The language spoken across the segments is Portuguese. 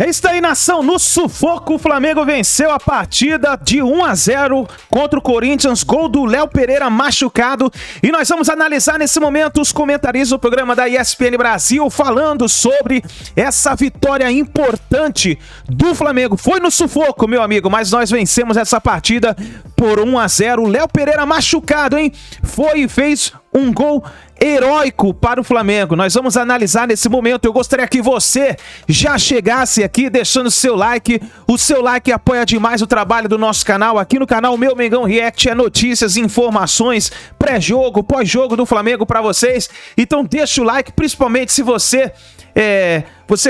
É isso aí, nação. No sufoco, o Flamengo venceu a partida de 1-0 contra o Corinthians. Gol do Léo Pereira machucado. E nós vamos analisar nesse momento os comentaristas do programa da ESPN Brasil falando sobre essa vitória importante do Flamengo. Foi no sufoco, meu amigo, mas nós vencemos essa partida por 1-0. Léo Pereira machucado, hein? Foi e fez um gol heróico para o Flamengo. Nós vamos analisar nesse momento. Eu gostaria que você já chegasse aqui deixando seu like. O seu like apoia demais o trabalho do nosso canal. Aqui no canal Meu Mengão React é notícias, informações, pré-jogo, pós-jogo do Flamengo para vocês. Então deixa o like, principalmente se você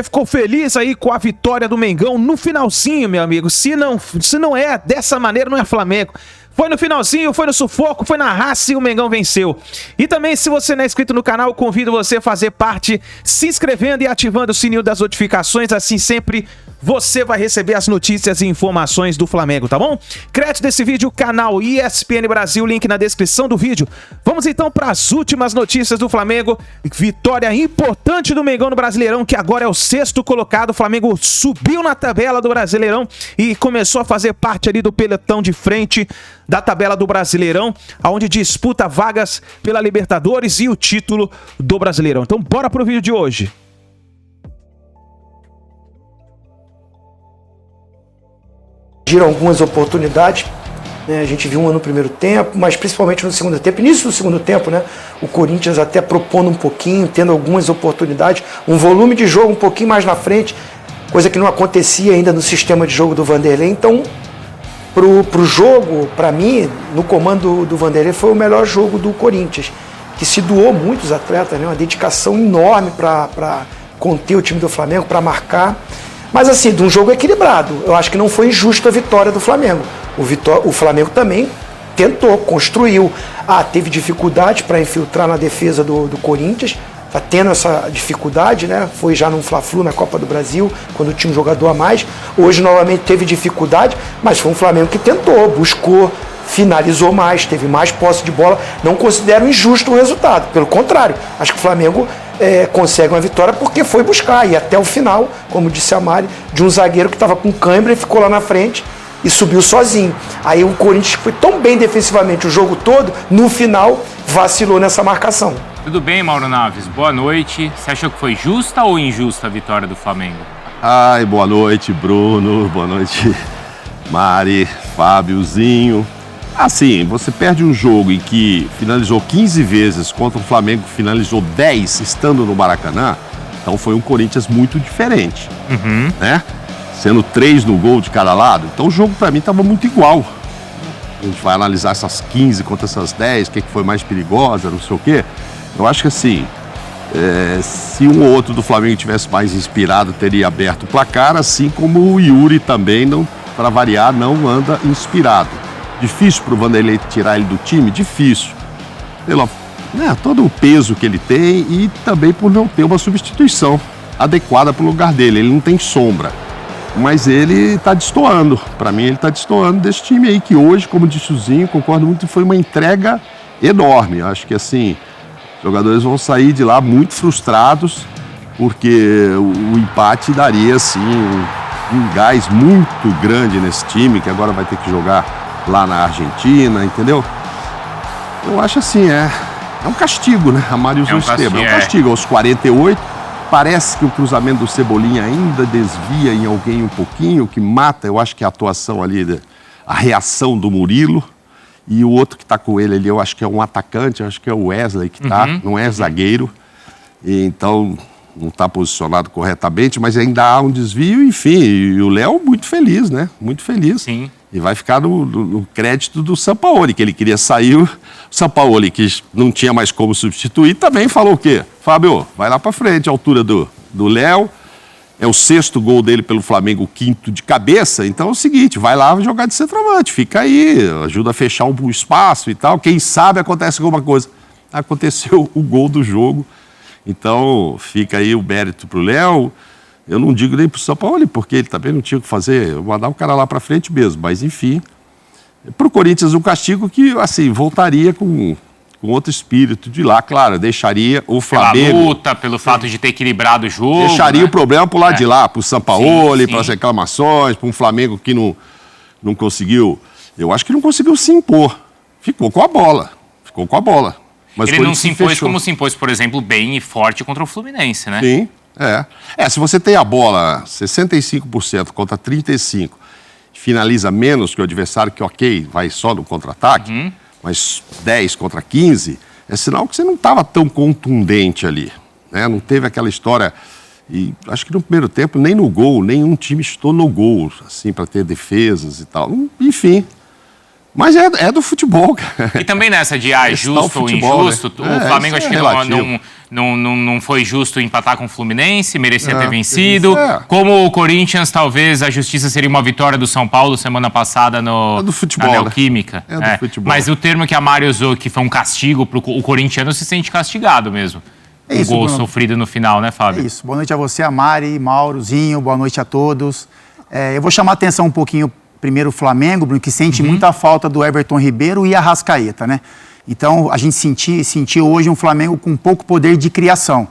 ficou feliz aí com a vitória do Mengão no finalzinho, meu amigo. Se não é dessa maneira, não é Flamengo. Foi no finalzinho, foi no sufoco, foi na raça e o Mengão venceu. E também, se você não é inscrito no canal, convido você a fazer parte, se inscrevendo e ativando o sininho das notificações. Assim sempre você vai receber as notícias e informações do Flamengo, tá bom? Crédito desse vídeo, canal ESPN Brasil, link na descrição do vídeo. Vamos então para as últimas notícias do Flamengo. Vitória importante do Mengão no Brasileirão, que agora é o 6º colocado. O Flamengo subiu na tabela do Brasileirão e começou a fazer parte ali do pelotão de frente da tabela do Brasileirão, onde disputa vagas pela Libertadores e o título do Brasileirão. Então bora pro vídeo de hoje. Surgiram algumas oportunidades, né? A gente viu uma no primeiro tempo, mas principalmente no segundo tempo, início do segundo tempo, né? O Corinthians até propondo um pouquinho, tendo algumas oportunidades, um volume de jogo um pouquinho mais na frente, coisa que não acontecia ainda no sistema de jogo do Vanderlei. Então, pro jogo, para mim, no comando do Vanderlei, foi o melhor jogo do Corinthians, que se doou muito os atletas, né? Uma dedicação enorme para conter o time do Flamengo, para marcar. Mas assim, de um jogo equilibrado, eu acho que não foi injusta a vitória do Flamengo. O Flamengo também tentou, construiu. Teve dificuldade para infiltrar na defesa do Corinthians, está tendo essa dificuldade, né? Foi já num Fla-Flu na Copa do Brasil, quando tinha um jogador a mais. Hoje novamente teve dificuldade, mas foi um Flamengo que tentou, buscou, finalizou mais, teve mais posse de bola. Não considero injusto o resultado, pelo contrário, acho que o Flamengo consegue uma vitória porque foi buscar, e até o final, como disse a Mari, de um zagueiro que estava com cãibra e ficou lá na frente e subiu sozinho. Aí o Corinthians foi tão bem defensivamente o jogo todo, no final vacilou nessa marcação. Tudo bem, Mauro Naves? Boa noite. Você achou que foi justa ou injusta a vitória do Flamengo? Ai, boa noite, Bruno. Boa noite, Mari, Fábiozinho. Assim, você perde um jogo em que finalizou 15 vezes contra o Flamengo, finalizou 10 estando no Maracanã. Então foi um Corinthians muito diferente, né? Sendo 3 no gol de cada lado. Então o jogo pra mim tava muito igual. A gente vai analisar essas 15 contra essas 10, o que foi mais perigosa, não sei o quê. Eu acho que assim, se um ou outro do Flamengo tivesse mais inspirado, teria aberto o placar, assim como o Yuri também, para variar, não anda inspirado. Difícil para o Vanderlei tirar ele do time? Difícil. Pelo todo o peso que ele tem e também por não ter uma substituição adequada para o lugar dele. Ele não tem sombra. Mas ele está destoando. Para mim, ele está destoando desse time aí que hoje, como disse o Zinho, concordo muito, foi uma entrega enorme. Acho que assim, os jogadores vão sair de lá muito frustrados, porque o empate daria assim um gás muito grande nesse time, que agora vai ter que jogar lá na Argentina, entendeu? Eu acho assim, é um castigo, né? A Mari usou esse termo, é um castigo. Aos 48, parece que o cruzamento do Cebolinha ainda desvia em alguém um pouquinho, o que mata, eu acho que é a atuação ali, a reação do Murilo, e o outro que tá com ele ali, eu acho que é um atacante, eu acho que é o Wesley que tá, não é zagueiro, e então não tá posicionado corretamente, mas ainda há um desvio, enfim, e o Léo muito feliz, né? Muito feliz. Sim. E vai ficar no crédito do Sampaoli, que ele queria sair. O Sampaoli, que não tinha mais como substituir, também falou o quê? Fábio, vai lá pra frente, a altura do Léo. É o 6º gol dele pelo Flamengo, o 5º de cabeça. Então é o seguinte, vai lá jogar de centroavante, fica aí, ajuda a fechar um espaço e tal. Quem sabe acontece alguma coisa. Aconteceu o gol do jogo. Então fica aí o mérito pro Léo. Eu não digo nem pro Sampaoli, porque ele também não tinha o que fazer, mandar o cara lá pra frente mesmo. Mas, enfim, pro Corinthians um castigo que, assim, voltaria com com outro espírito de lá. Claro, deixaria o Pela Flamengo... luta, pelo fato de ter equilibrado o jogo. Deixaria né? o problema pro lado de lá, pro Sampaoli, Sim. para as reclamações, para um Flamengo que não conseguiu... Eu acho que não conseguiu se impor. Ficou com a bola. Mas Ele foi não que se impôs fechou. como se impôs, por exemplo, bem e forte contra o Fluminense, né? Sim, se você tem a bola 65% contra 35%, finaliza menos que o adversário, que ok, vai só no contra-ataque, mas 10 contra 15, é sinal que você não estava tão contundente ali, né? Não teve aquela história... E acho que no primeiro tempo, nem no gol, nenhum time estou no gol, assim, para ter defesas e tal. Enfim... Mas é do futebol, cara. E também nessa de justo ou injusto, né? O Flamengo acho que não foi justo empatar com o Fluminense, merecia ter vencido. Como o Corinthians, talvez a justiça seria uma vitória do São Paulo semana passada na Neoquímica. Do futebol. Mas o termo que a Mari usou, que foi um castigo, o corintiano se sente castigado mesmo. O gol sofrido no final, né, Fábio? É isso. Boa noite a você, a Mari, Maurozinho, boa noite a todos. Eu vou chamar a atenção um pouquinho primeiro o Flamengo, Bruno, que sente muita falta do Everton Ribeiro e Arrascaeta, né? Então, a gente sentiu hoje um Flamengo com pouco poder de criação.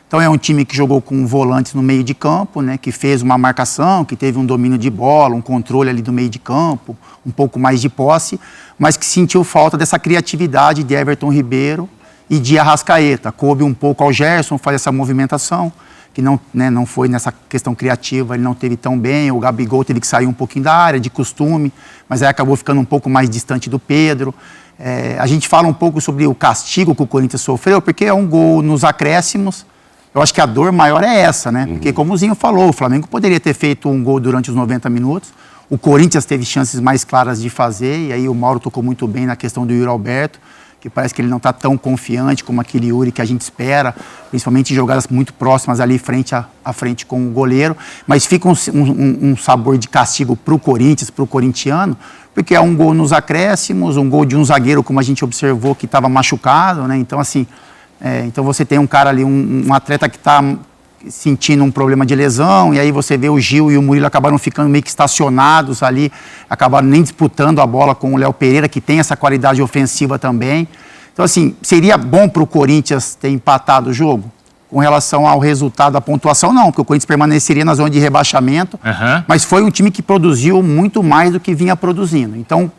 Então, é um time que jogou com volantes no meio de campo, né? Que fez uma marcação, que teve um domínio de bola, um controle ali do meio de campo, um pouco mais de posse, mas que sentiu falta dessa criatividade de Everton Ribeiro e de Arrascaeta. Coube um pouco ao Gerson fazer essa movimentação, que não foi nessa questão criativa, ele não teve tão bem, o Gabigol teve que sair um pouquinho da área, de costume, mas aí acabou ficando um pouco mais distante do Pedro. A gente fala um pouco sobre o castigo que o Corinthians sofreu, porque é um gol nos acréscimos. Eu acho que a dor maior é essa, né? Porque como o Zinho falou, o Flamengo poderia ter feito um gol durante os 90 minutos, o Corinthians teve chances mais claras de fazer, e aí o Mauro tocou muito bem na questão do Yuri Alberto, que parece que ele não está tão confiante como aquele Yuri que a gente espera, principalmente em jogadas muito próximas ali frente a frente com o goleiro, mas fica um sabor de castigo para o Corinthians, para o corintiano, porque é um gol nos acréscimos, um gol de um zagueiro, como a gente observou, que estava machucado, né? Então, assim, então você tem um cara ali, um atleta que está sentindo um problema de lesão, e aí você vê o Gil e o Murilo acabaram ficando meio que estacionados ali, acabaram nem disputando a bola com o Léo Pereira, que tem essa qualidade ofensiva também. Então, assim, seria bom para o Corinthians ter empatado o jogo? Com relação ao resultado da pontuação, não, porque o Corinthians permaneceria na zona de rebaixamento, mas foi um time que produziu muito mais do que vinha produzindo. Então,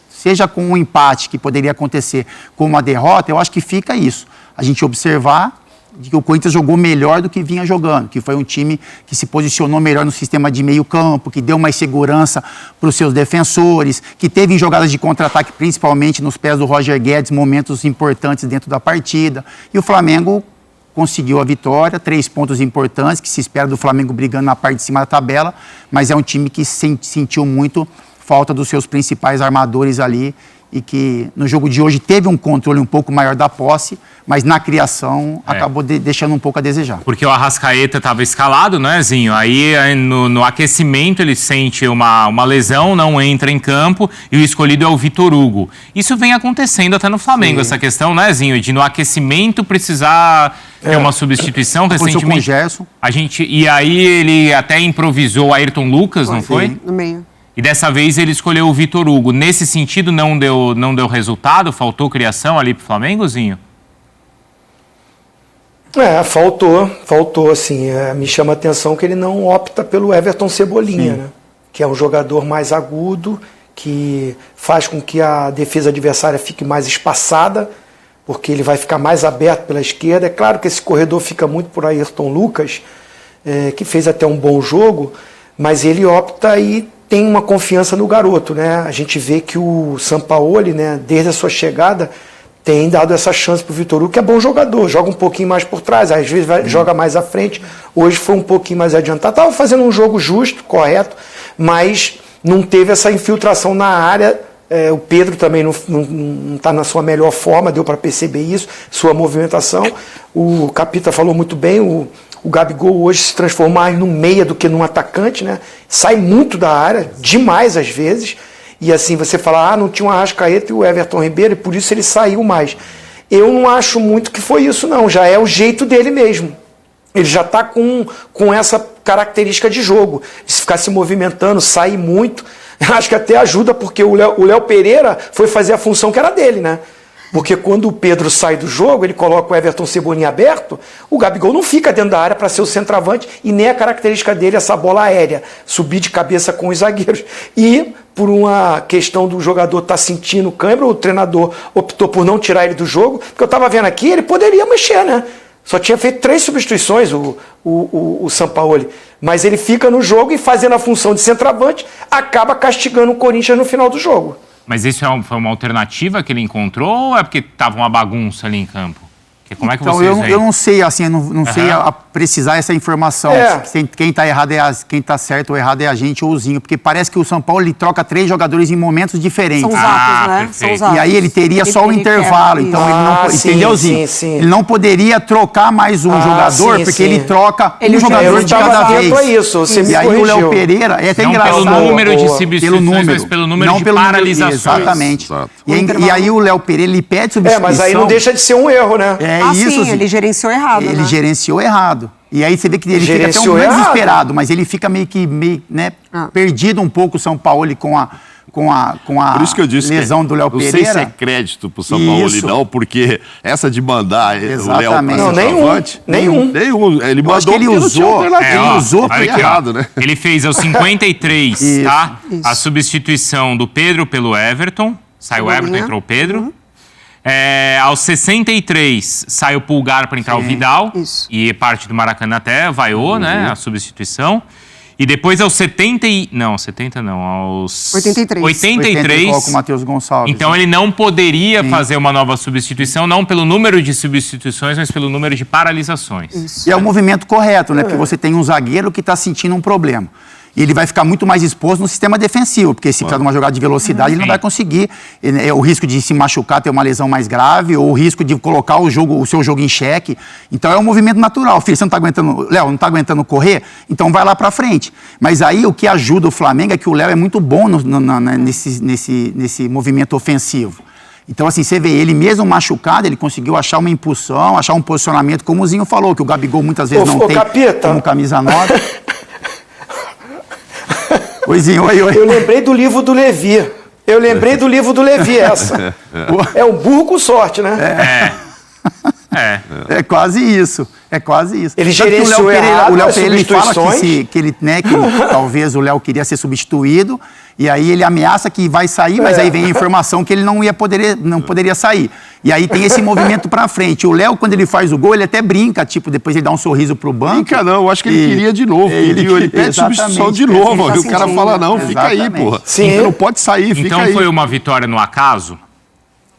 seja com um empate que poderia acontecer com uma derrota, eu acho que fica isso. A gente observar de que o Corinthians jogou melhor do que vinha jogando, que foi um time que se posicionou melhor no sistema de meio campo, que deu mais segurança para os seus defensores, que teve em jogadas de contra-ataque, principalmente nos pés do Roger Guedes, momentos importantes dentro da partida. E o Flamengo conseguiu a vitória, 3 pontos importantes, que se espera do Flamengo brigando na parte de cima da tabela, mas é um time que sentiu muito falta dos seus principais armadores ali, e que no jogo de hoje teve um controle um pouco maior da posse, mas na criação acabou deixando um pouco a desejar. Porque o Arrascaeta estava escalado, né, Zinho? Aí no aquecimento ele sente uma lesão, não entra em campo, e o escolhido é o Vitor Hugo. Isso vem acontecendo até no Flamengo, essa questão, né, Zinho? De no aquecimento precisar ter uma substituição recentemente. Com o Gerson. E aí ele até improvisou o Ayrton Lucas, não foi? No meio. E dessa vez ele escolheu o Vitor Hugo. Nesse sentido, não deu resultado? Faltou criação ali pro Flamengo, Zinho? Faltou, assim. Me chama a atenção que ele não opta pelo Everton Cebolinha, né? Que é um jogador mais agudo, que faz com que a defesa adversária fique mais espaçada, porque ele vai ficar mais aberto pela esquerda. É claro que esse corredor fica muito por Ayrton Lucas, que fez até um bom jogo, mas ele opta e tem uma confiança no garoto, né? A gente vê que o Sampaoli, né, desde a sua chegada, tem dado essa chance para o Vitor Hugo, que é bom jogador, joga um pouquinho mais por trás, às vezes joga mais à frente, hoje foi um pouquinho mais adiantado, estava fazendo um jogo justo, correto, mas não teve essa infiltração na área. O Pedro também não está na sua melhor forma, deu para perceber isso, sua movimentação. O Capita falou muito bem, o Gabigol hoje se transforma mais num meia do que num atacante, né? Sai muito da área, demais às vezes, e assim você fala, não tinha o Arrascaeta e o Everton Ribeiro, e por isso ele saiu mais. Eu não acho muito que foi isso, não, já é o jeito dele mesmo. Ele já está com essa característica de jogo, de ficar se movimentando, sair muito. Acho que até ajuda, porque o Léo Pereira foi fazer a função que era dele, né? Porque quando o Pedro sai do jogo, ele coloca o Everton Cebolinha aberto, o Gabigol não fica dentro da área para ser o centroavante e nem a característica dele, essa bola aérea, subir de cabeça com os zagueiros. E, por uma questão do jogador estar sentindo câimbra, o treinador optou por não tirar ele do jogo, porque eu estava vendo aqui, ele poderia mexer, né? Só tinha feito 3 substituições o Sampaoli. Mas ele fica no jogo e fazendo a função de centroavante, acaba castigando o Corinthians no final do jogo. Mas isso foi uma alternativa que ele encontrou ou é porque estava uma bagunça ali em campo? Como é que então, eu não sei, assim, eu não sei precisar essa informação. Quem está errado quem está certo ou errado é a gente ou o Zinho, porque parece que o São Paulo ele troca 3 jogadores em momentos diferentes. São os atos, né? São os atos. E aí ele teria só o intervalo, então ele não, entendeu, Zinho? Sim. Ele não poderia trocar mais um jogador, porque ele troca um jogador de cada vez. Isso, você me e aí corrigiu. o Léo Pereira, é até não engraçado. Pelo número de substituições, mas pelo número de paralisações. Exatamente. E aí o Léo Pereira, ele pede substituição. Mas aí não deixa de ser um erro, né? Isso, sim, ele gerenciou errado, Ele gerenciou errado. E aí você vê que ele fica até um desesperado, mas ele fica meio perdido um pouco o São Paulo com a Por isso que eu disse lesão do Léo Pereira. Não sei se é crédito pro São Paulo não, porque essa de mandar o Léo para nenhum. Ele mandou ele usou foi errado, né? Ele fez aos 53, tá? Isso. A substituição do Pedro pelo Everton. Saiu o Everton, entrou o Pedro. Aos 63, sai o Pulgar para entrar o Vidal. Isso. E parte do Maracanã até vaiou, né? A substituição. E depois aos 83 coloca o Matheus Gonçalves. Então ele não poderia fazer uma nova substituição, não pelo número de substituições, mas pelo número de paralisações. Isso. E é o movimento correto, né? Porque você tem um zagueiro que está sentindo um problema. E ele vai ficar muito mais exposto no sistema defensivo, porque se precisar de uma jogada de velocidade, ele não vai conseguir. O risco de se machucar, ter uma lesão mais grave, ou o risco de colocar o seu jogo em xeque. Então é um movimento natural. Filho, você não está aguentando, Léo, não está aguentando correr? Então vai lá para frente. Mas aí o que ajuda o Flamengo é que o Léo é muito bom nesse movimento ofensivo. Então, assim, você vê ele mesmo machucado, ele conseguiu achar uma impulsão, achar um posicionamento, como o Zinho falou, que o Gabigol muitas vezes não tem como camisa 9. Oizinho, oi. Eu lembrei do livro do Levi. Essa. É um burro com sorte, né? É quase isso. Ele gerenciou o Léo Pereira ele fala que talvez o Léo queria ser substituído, e aí ele ameaça que vai sair, mas aí vem a informação que ele não poderia sair. E aí tem esse movimento pra frente. O Léo, quando ele faz o gol, ele até brinca, depois ele dá um sorriso pro banco. Brinca não, eu acho que ele queria de novo. Ele pede substituição de novo. E o cara fala, não, fica aí, porra. Você não pode sair, fica aí. Então foi uma vitória no acaso?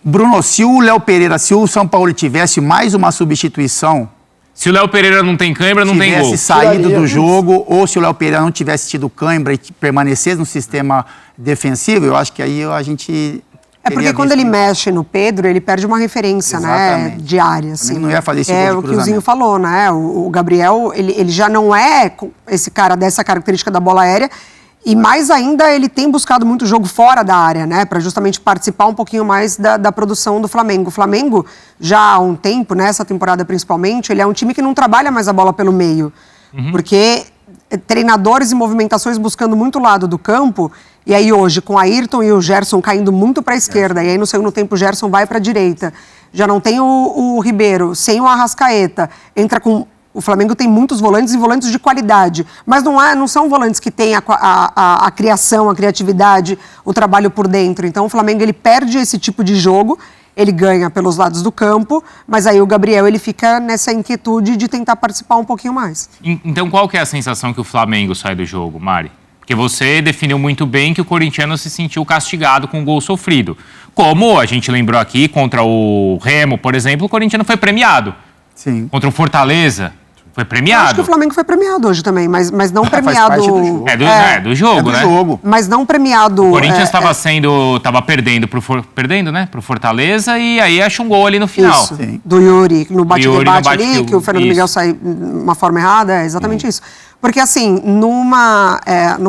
Bruno, se o Léo Pereira, se o São Paulo tivesse mais uma substituição... Se o Léo Pereira não tem cãibra, não tem gol. Tivesse saído do jogo, ou se o Léo Pereira não tivesse tido cãibra e permanecesse no sistema defensivo, eu acho que aí a gente... porque quando ele mexe no Pedro, ele perde uma referência, né, diária, assim. Não ia fazer esse gol de cruzamento. É o que o Zinho falou, né? O Gabriel, ele já não é esse cara dessa característica da bola aérea, e mais ainda ele tem buscado muito jogo fora da área, né, para justamente participar um pouquinho mais da produção do Flamengo. O Flamengo, já há um tempo, nessa temporada principalmente, ele é um time que não trabalha mais a bola pelo meio, porque treinadores e movimentações buscando muito lado do campo, e aí hoje com o Ayrton e o Gerson caindo muito para a esquerda, e aí no segundo tempo o Gerson vai para a direita, já não tem o Ribeiro, sem o Arrascaeta, entra com... O Flamengo tem muitos volantes e volantes de qualidade, mas não são volantes que têm a criação, a criatividade, o trabalho por dentro. Então o Flamengo ele perde esse tipo de jogo, ele ganha pelos lados do campo, mas aí o Gabriel ele fica nessa inquietude de tentar participar um pouquinho mais. Então qual que é a sensação que o Flamengo sai do jogo, Mari? Porque você definiu muito bem que o corintiano se sentiu castigado com o gol sofrido. Como a gente lembrou aqui, contra o Remo, por exemplo, o corintiano foi premiado. Sim. Contra o Fortaleza. Foi premiado. Eu acho que o Flamengo foi premiado hoje também, mas não premiado... Faz parte do jogo. Do jogo, né? Jogo. Mas não premiado... O Corinthians estava perdendo pro Fortaleza e aí acha um gol ali no final. Isso, do Yuri, no bate-debate ali, que o Fernando Miguel sai de uma forma errada, é exatamente isso. Porque assim, numa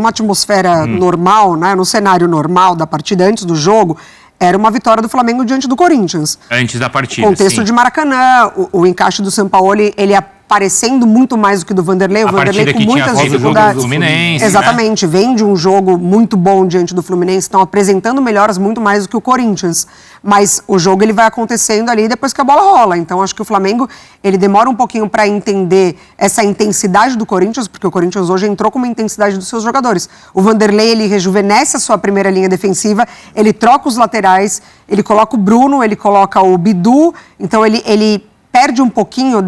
atmosfera normal, né, no cenário normal da partida antes do jogo, era uma vitória do Flamengo diante do Corinthians. Antes da partida, contexto de Maracanã, o encaixe do Sampaoli, ele aparecendo muito mais do que do Vanderlei. O Vanderlei com muitas dificuldades. Fluminense, exatamente, né? Vem de um jogo muito bom diante do Fluminense, estão apresentando melhoras muito mais do que o Corinthians. mas o jogo ele vai acontecendo ali depois que a bola rola. Então acho que o Flamengo ele demora um pouquinho para entender essa intensidade do Corinthians, porque o Corinthians hoje entrou com uma intensidade dos seus jogadores. O Vanderlei ele rejuvenesce a sua primeira linha defensiva, ele troca os laterais, ele coloca o Bruno, ele coloca o Bidu, então ele perde um pouquinho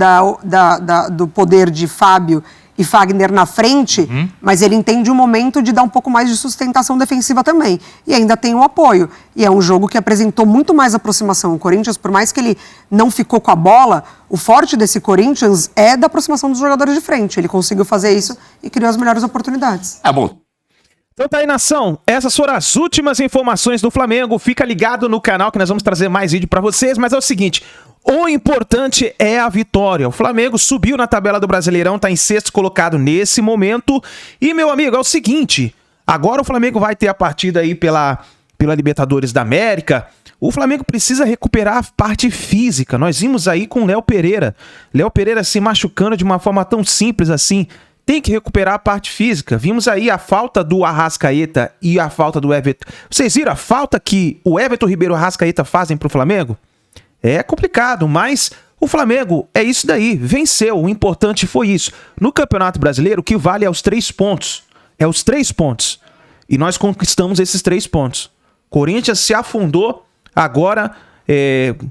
do poder de Fábio e Fagner na frente, mas ele entende o momento de dar um pouco mais de sustentação defensiva também. E ainda tem o apoio. E é um jogo que apresentou muito mais aproximação. O Corinthians, por mais que ele não ficou com a bola, o forte desse Corinthians é da aproximação dos jogadores de frente. Ele conseguiu fazer isso e criou as melhores oportunidades. É bom. Então tá aí, nação. Essas foram as últimas informações do Flamengo. Fica ligado no canal que nós vamos trazer mais vídeo pra vocês. Mas é o seguinte, o importante é a vitória. O Flamengo subiu na tabela do Brasileirão, tá em sexto colocado nesse momento. E, meu amigo, é o seguinte, agora o Flamengo vai ter a partida aí pela Libertadores da América. O Flamengo precisa recuperar a parte física. Nós vimos aí com o Léo Pereira. Léo Pereira se machucando de uma forma tão simples assim. Tem que recuperar a parte física. Vimos aí a falta do Arrascaeta e a falta do Everton. Vocês viram a falta que o Everton Ribeiro e o Arrascaeta fazem pro Flamengo? É complicado, mas o Flamengo é isso daí. Venceu, o importante foi isso. No Campeonato Brasileiro, o que vale é os 3 pontos. É os 3 pontos. E nós conquistamos esses 3 pontos. Corinthians se afundou, agora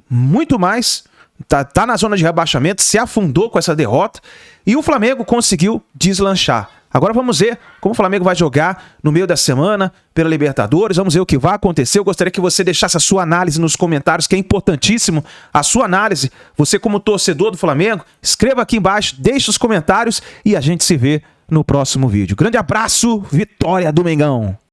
muito mais... Tá na zona de rebaixamento, se afundou com essa derrota e o Flamengo conseguiu deslanchar. Agora vamos ver como o Flamengo vai jogar no meio da semana pela Libertadores, vamos ver o que vai acontecer. Eu gostaria que você deixasse a sua análise nos comentários, que é importantíssimo a sua análise. Você como torcedor do Flamengo, escreva aqui embaixo, deixe os comentários e a gente se vê no próximo vídeo. Grande abraço, vitória do Mengão!